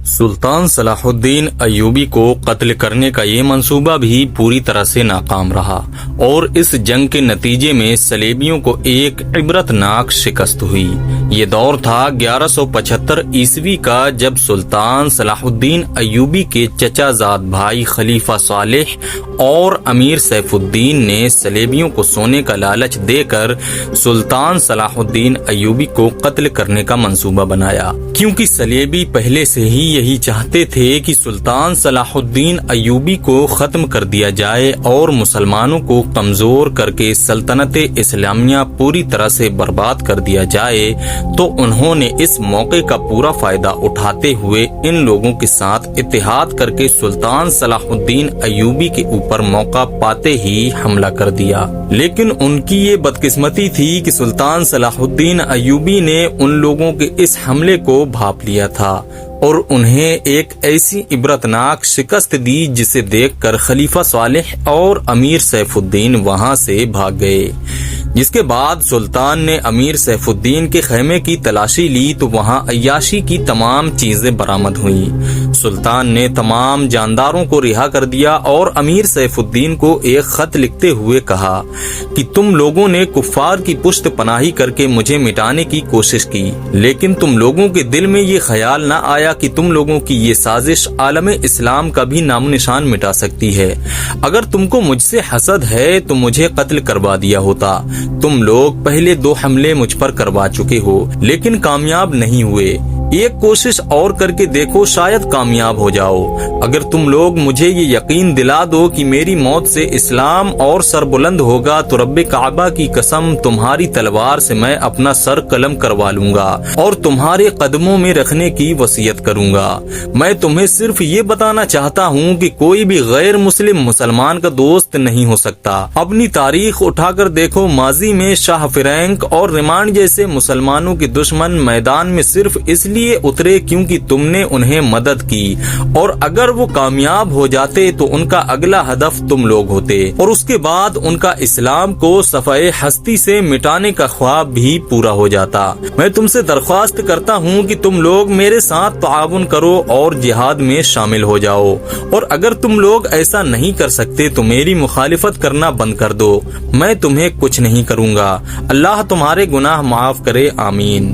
سلطان صلاح الدین ایوبی کو قتل کرنے کا یہ منصوبہ بھی پوری طرح سے ناکام رہا اور اس جنگ کے نتیجے میں صلیبیوں کو ایک عبرتناک شکست ہوئی۔ یہ دور تھا 1175 عیسوی کا، جب سلطان صلاح الدین ایوبی کے چچا زاد بھائی خلیفہ صالح اور امیر سیف الدین نے صلیبیوں کو سونے کا لالچ دے کر سلطان صلاح الدین ایوبی کو قتل کرنے کا منصوبہ بنایا، کیونکہ صلیبی پہلے سے ہی یہی چاہتے تھے کہ سلطان صلاح الدین ایوبی کو ختم کر دیا جائے اور مسلمانوں کو کمزور کر کے سلطنت اسلامیہ پوری طرح سے برباد کر دیا جائے۔ تو انہوں نے اس موقع کا پورا فائدہ اٹھاتے ہوئے ان لوگوں کے ساتھ اتحاد کر کے سلطان صلاح الدین ایوبی کے اوپر موقع پاتے ہی حملہ کر دیا۔ لیکن ان کی یہ بدقسمتی تھی کہ سلطان صلاح الدین ایوبی نے ان لوگوں کے اس حملے کو بھانپ لیا تھا اور انہیں ایک ایسی عبرتناک شکست دی جسے دیکھ کر خلیفہ صالح اور امیر سیف الدین وہاں سے بھاگ گئے۔ جس کے بعد سلطان نے امیر سیف الدین کے خیمے کی تلاشی لی تو وہاں عیاشی کی تمام چیزیں برآمد ہوئیں۔ سلطان نے تمام جانداروں کو رہا کر دیا اور امیر سیف الدین کو ایک خط لکھتے ہوئے کہا کہ تم لوگوں نے کفار کی پشت پناہی کر کے مجھے مٹانے کی کوشش کی، لیکن تم لوگوں کے دل میں یہ خیال نہ آیا کہ تم لوگوں کی یہ سازش عالم اسلام کا بھی نام نشان مٹا سکتی ہے۔ اگر تم کو مجھ سے حسد ہے تو مجھے قتل کروا دیا ہوتا۔ تم لوگ پہلے 2 حملے مجھ پر کروا چکے ہو لیکن کامیاب نہیں ہوئے۔ ایک کوشش اور کر کے دیکھو، شاید کامیاب ہو جاؤ۔ اگر تم لوگ مجھے یہ یقین دلا دو کہ میری موت سے اسلام اور سر بلند ہوگا تو رب کعبہ کی قسم تمہاری تلوار سے میں اپنا سر قلم کروا لوں گا اور تمہارے قدموں میں رکھنے کی وصیت کروں گا۔ میں تمہیں صرف یہ بتانا چاہتا ہوں کہ کوئی بھی غیر مسلم مسلمان کا دوست نہیں ہو سکتا۔ اپنی تاریخ اٹھا کر دیکھو، ماضی میں شاہ فرینک اور ریمانڈ جیسے مسلمانوں کے دشمن میدان میں صرف اس لیے اترے کیونکہ تم نے انہیں مدد کی، اور اگر وہ کامیاب ہو جاتے تو ان کا اگلا ہدف تم لوگ ہوتے اور اس کے بعد ان کا اسلام کو صفحہ ہستی سے مٹانے کا خواب بھی پورا ہو جاتا۔ میں تم سے درخواست کرتا ہوں کہ تم لوگ میرے ساتھ تعاون کرو اور جہاد میں شامل ہو جاؤ، اور اگر تم لوگ ایسا نہیں کر سکتے تو میری مخالفت کرنا بند کر دو۔ میں تمہیں کچھ نہیں کروں گا۔ اللہ تمہارے گناہ معاف کرے، آمین۔